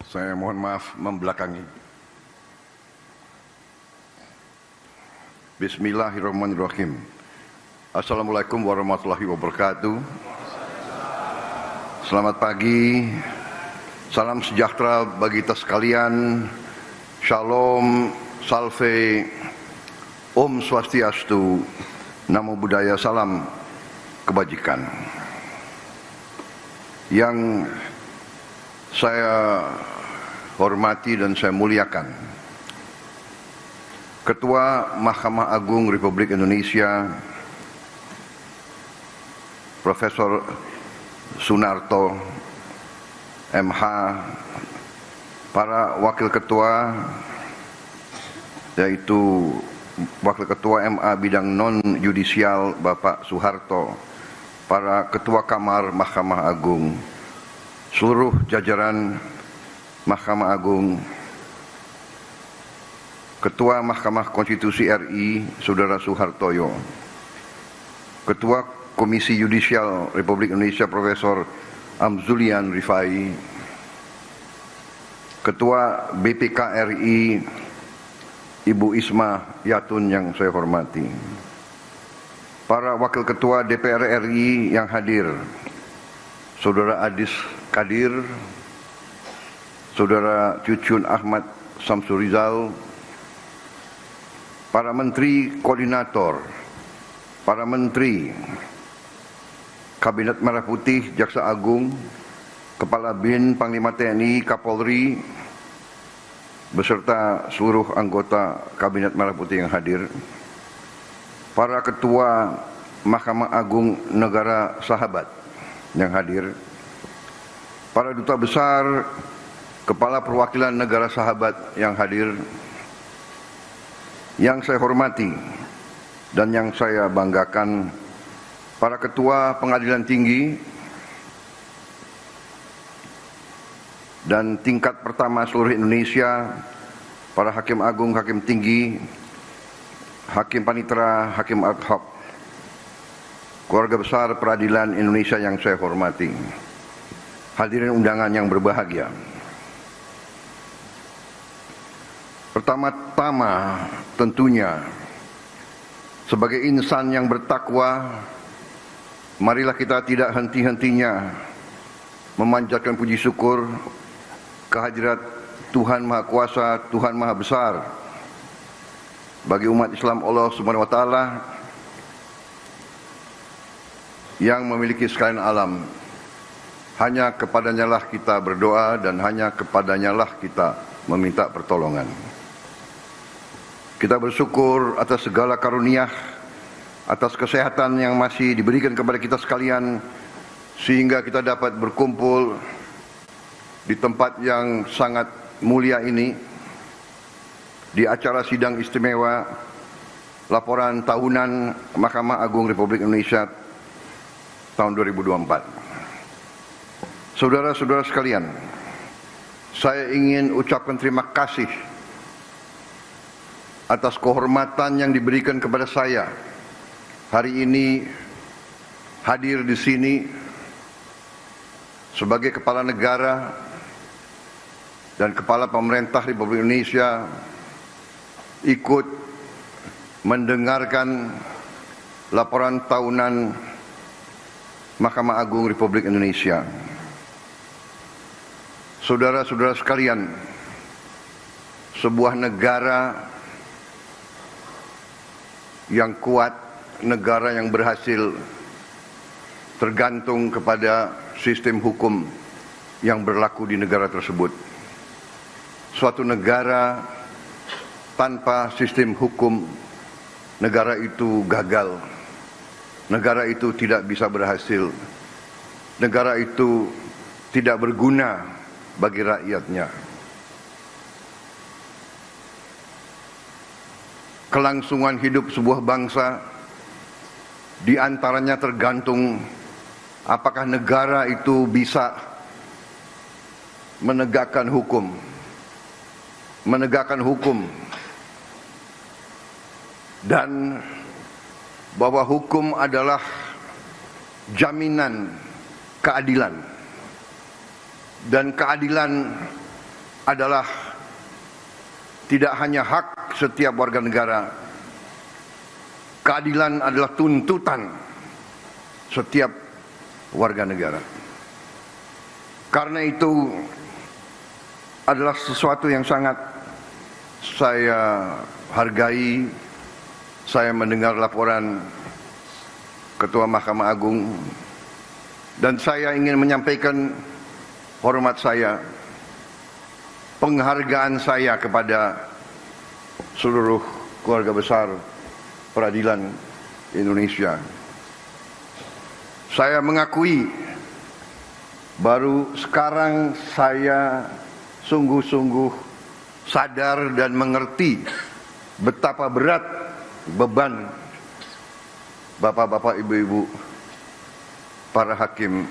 Saya mohon maaf membelakangi. Bismillahirrahmanirrahim. Assalamualaikum warahmatullahi wabarakatuh. Selamat pagi. Salam sejahtera bagi kita sekalian. Shalom, salve, Om Swastiastu, Namo Buddhaya, salam kebajikan. Yang saya hormati dan saya muliakan Ketua Mahkamah Agung Republik Indonesia Profesor Sunarto MH, para wakil ketua yaitu Wakil Ketua MA bidang non-yudisial Bapak Soeharto, para Ketua Kamar Mahkamah Agung, seluruh jajaran Mahkamah Agung, Ketua Mahkamah Konstitusi RI Saudara Soehartoyo, Ketua Komisi Yudisial Republik Indonesia Profesor Amzulian Rifai, Ketua BPK RI Ibu Isma Yatun yang saya hormati, para Wakil Ketua DPR RI yang hadir, Saudara Adis Kadir, Saudara Cucun Ahmad Samsurizal, para Menteri Koordinator, para Menteri Kabinet Merah Putih, Jaksa Agung, Kepala BIN, Panglima TNI, Kapolri, beserta seluruh anggota Kabinet Merah Putih yang hadir, para Ketua Mahkamah Agung Negara Sahabat yang hadir, para Duta Besar, Kepala Perwakilan Negara Sahabat yang hadir, yang saya hormati dan yang saya banggakan, para Ketua Pengadilan Tinggi dan tingkat pertama seluruh Indonesia, para Hakim Agung, Hakim Tinggi, Hakim Panitera, Hakim Ad hoc, keluarga besar peradilan Indonesia yang saya hormati, hadirin undangan yang berbahagia. Pertama-tama tentunya sebagai insan yang bertakwa, marilah kita tidak henti-hentinya memanjatkan puji syukur kehadirat Tuhan Maha Kuasa, Tuhan Maha Besar bagi umat Islam Allah Subhanahu wa taala yang memiliki sekalian alam. Hanya kepadanya lah kita berdoa dan hanya kepadanya lah kita meminta pertolongan. Kita bersyukur atas segala karunia, atas kesehatan yang masih diberikan kepada kita sekalian, sehingga kita dapat berkumpul di tempat yang sangat mulia ini, di acara sidang istimewa laporan tahunan Mahkamah Agung Republik Indonesia tahun 2024. Saudara-saudara sekalian, saya ingin ucapkan terima kasih atas kehormatan yang diberikan kepada saya hari ini hadir di sini sebagai kepala negara dan kepala pemerintah Republik Indonesia, ikut mendengarkan laporan tahunan Mahkamah Agung Republik Indonesia. Saudara-saudara sekalian, sebuah negara yang kuat, negara yang berhasil, tergantung kepada sistem hukum yang berlaku di negara tersebut. Suatu negara tanpa sistem hukum, negara itu gagal, negara itu tidak bisa berhasil, negara itu tidak berguna bagi rakyatnya. Kelangsungan hidup sebuah bangsa diantaranya tergantung apakah negara itu bisa menegakkan hukum. Dan bahwa hukum adalah jaminan keadilan. Dan keadilan adalah tidak hanya hak setiap warga negara, keadilan adalah tuntutan setiap warga negara. Karena itu adalah sesuatu yang sangat saya hargai. Saya mendengar laporan Ketua Mahkamah Agung dan saya ingin menyampaikan hormat saya, penghargaan saya kepada seluruh keluarga besar peradilan Indonesia. Saya mengakui baru sekarang saya sungguh-sungguh sadar dan mengerti betapa berat beban bapak-bapak, ibu-ibu, para hakim,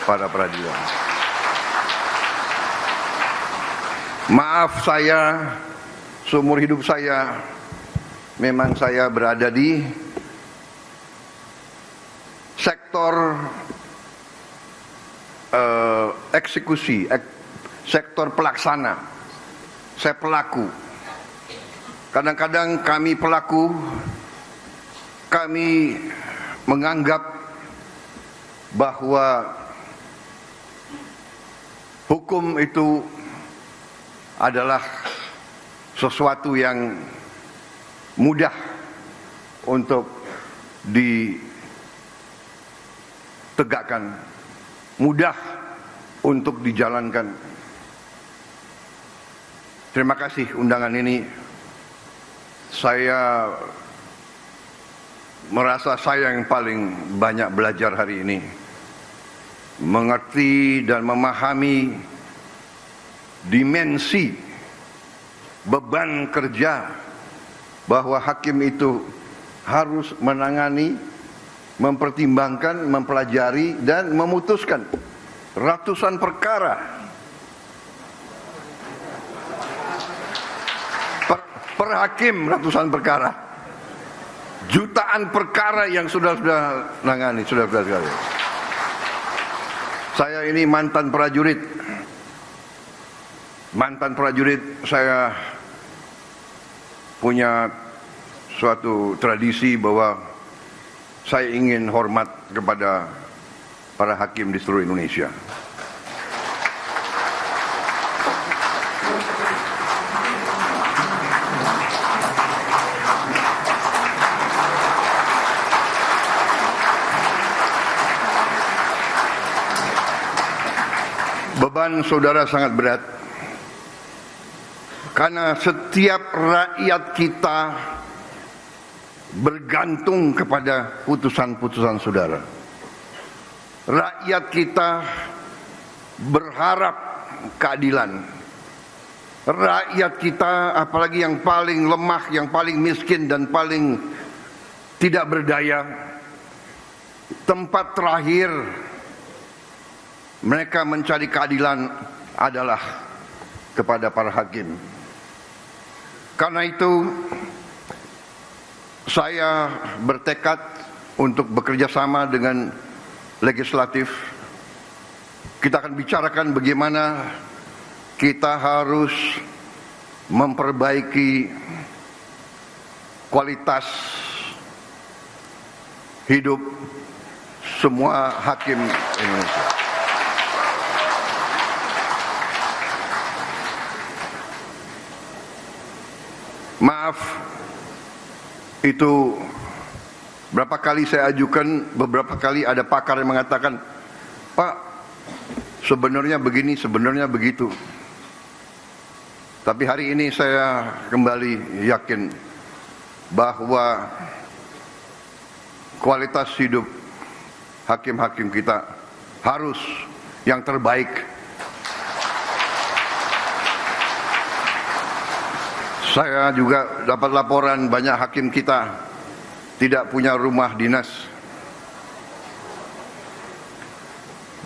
para peradilan. Maaf, saya seumur hidup saya memang saya berada di sektor eksekusi, sektor pelaksana. Saya pelaku. Kadang-kadang kami pelaku, kami menganggap bahwa hukum itu adalah sesuatu yang mudah untuk ditegakkan, mudah untuk dijalankan. Terima kasih undangan ini. Saya merasa saya yang paling banyak belajar hari ini, mengerti dan memahami dimensi beban kerja bahwa hakim itu harus menangani, mempertimbangkan, mempelajari dan memutuskan ratusan perkara per hakim, ratusan perkara, jutaan perkara yang sudah nangani, sudah sekali. Saya ini mantan prajurit, saya punya suatu tradisi bahwa saya ingin hormat kepada para hakim di seluruh Indonesia. Beban saudara sangat berat, karena setiap rakyat kita bergantung kepada putusan-putusan saudara. Rakyat kita berharap keadilan. Rakyat kita, apalagi yang paling lemah, yang paling miskin dan paling tidak berdaya, tempat terakhir mereka mencari keadilan adalah kepada para hakim. Karena itu saya bertekad untuk bekerja sama dengan legislatif. Kita akan bicarakan bagaimana kita harus memperbaiki kualitas hidup semua hakim Indonesia. Maaf, itu berapa kali saya ajukan, beberapa kali ada pakar yang mengatakan, Pak, sebenarnya begini, sebenarnya begitu. Tapi hari ini saya kembali yakin bahwa kualitas hidup hakim-hakim kita harus yang terbaik. Saya juga dapat laporan banyak hakim kita tidak punya rumah dinas.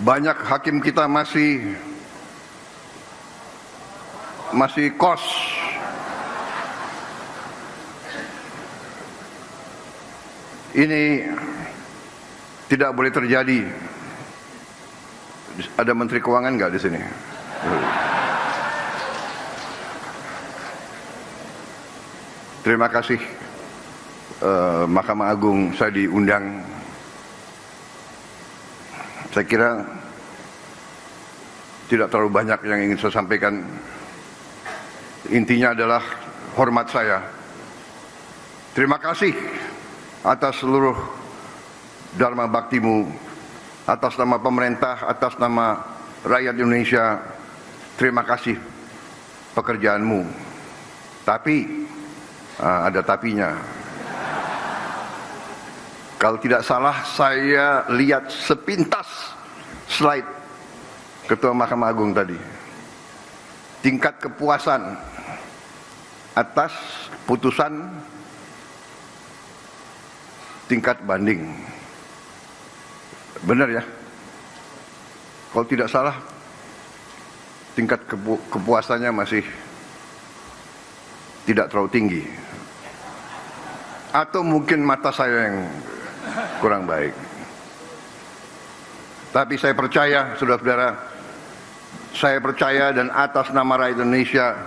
Banyak hakim kita masih kos. Ini tidak boleh terjadi. Ada Menteri Keuangan nggak di sini? Terima kasih Mahkamah Agung saya diundang. Saya kira tidak terlalu banyak yang ingin saya sampaikan. Intinya adalah hormat saya. Terima kasih atas seluruh dharma baktimu, atas nama pemerintah, atas nama rakyat Indonesia. Terima kasih pekerjaanmu. Tapi ada tapinya. Kalau tidak salah saya lihat sepintas slide Ketua Mahkamah Agung tadi. Tingkat kepuasan atas putusan tingkat banding. Benar ya? Kalau tidak salah tingkat kepuasannya masih tidak terlalu tinggi. Atau mungkin mata saya yang kurang baik. Tapi saya percaya, saudara-saudara, saya percaya dan atas nama rakyat Indonesia,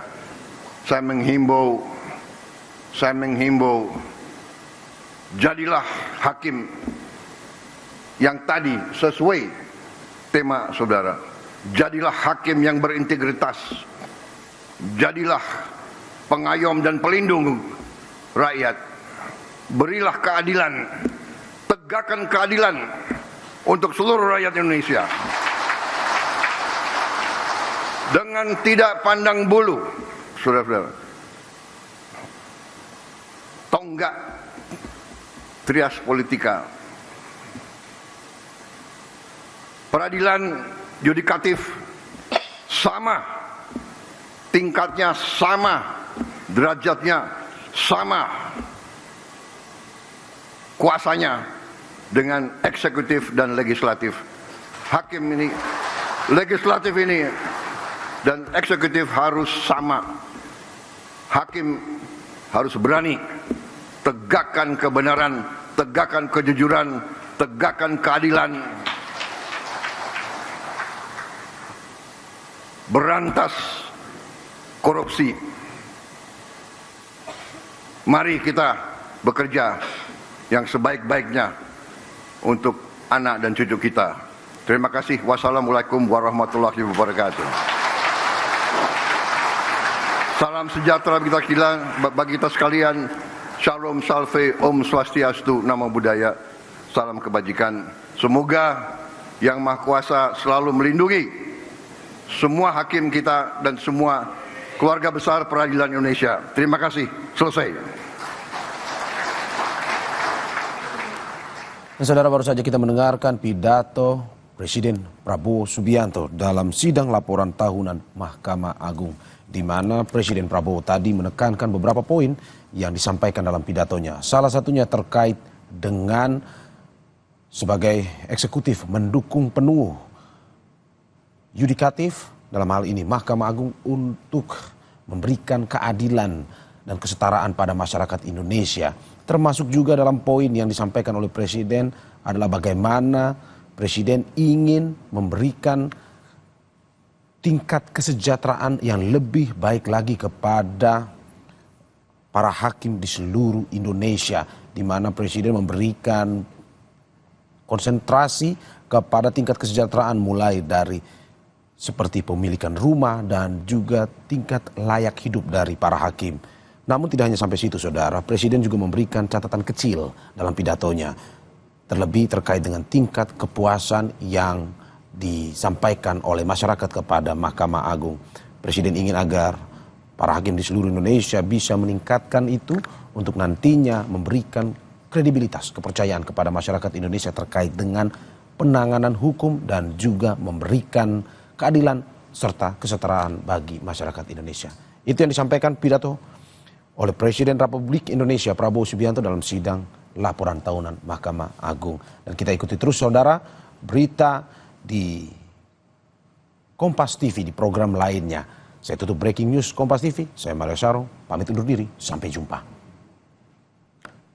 saya menghimbau, jadilah hakim yang tadi sesuai tema saudara. Jadilah hakim yang berintegritas. Jadilah pengayom dan pelindung rakyat. Berilah keadilan. Tegakkan keadilan untuk seluruh rakyat Indonesia. Dengan tidak pandang bulu, saudara-saudara. Tonggak trias politika. Peradilan yudikatif sama, tingkatnya sama, derajatnya sama, kuasanya dengan eksekutif dan legislatif. Hakim ini, legislatif ini dan eksekutif harus sama. Hakim harus berani tegakkan kebenaran, tegakkan kejujuran, tegakkan keadilan. Berantas korupsi. Mari kita bekerja yang sebaik-baiknya untuk anak dan cucu kita. Terima kasih. Wassalamualaikum warahmatullahi wabarakatuh. Salam sejahtera bagi kita sekalian. Shalom, salve, om swastiastu, namo buddhaya. Salam kebajikan. Semoga Yang Maha Kuasa selalu melindungi semua hakim kita dan semua keluarga besar peradilan Indonesia. Terima kasih. Selesai. Saudara, baru saja kita mendengarkan pidato Presiden Prabowo Subianto dalam sidang laporan tahunan Mahkamah Agung, di mana Presiden Prabowo tadi menekankan beberapa poin yang disampaikan dalam pidatonya. Salah satunya terkait dengan sebagai eksekutif mendukung penuh yudikatif, dalam hal ini Mahkamah Agung, untuk memberikan keadilan dan kesetaraan pada masyarakat Indonesia. Termasuk juga dalam poin yang disampaikan oleh Presiden adalah bagaimana Presiden ingin memberikan tingkat kesejahteraan yang lebih baik lagi kepada para hakim di seluruh Indonesia, di mana Presiden memberikan konsentrasi kepada tingkat kesejahteraan mulai dari seperti pemilikan rumah dan juga tingkat layak hidup dari para hakim. Namun tidak hanya sampai situ, saudara. Presiden juga memberikan catatan kecil dalam pidatonya, terlebih terkait dengan tingkat kepuasan yang disampaikan oleh masyarakat kepada Mahkamah Agung. Presiden ingin agar para hakim di seluruh Indonesia bisa meningkatkan itu untuk nantinya memberikan kredibilitas, kepercayaan kepada masyarakat Indonesia terkait dengan penanganan hukum dan juga memberikan keadilan serta kesetaraan bagi masyarakat Indonesia. Itu yang disampaikan pidato oleh Presiden Republik Indonesia Prabowo Subianto dalam sidang laporan tahunan Mahkamah Agung. Dan kita ikuti terus, saudara, berita di Kompas TV di program lainnya. Saya tutup breaking news Kompas TV. Saya Mario Saro, pamit undur diri. Sampai jumpa.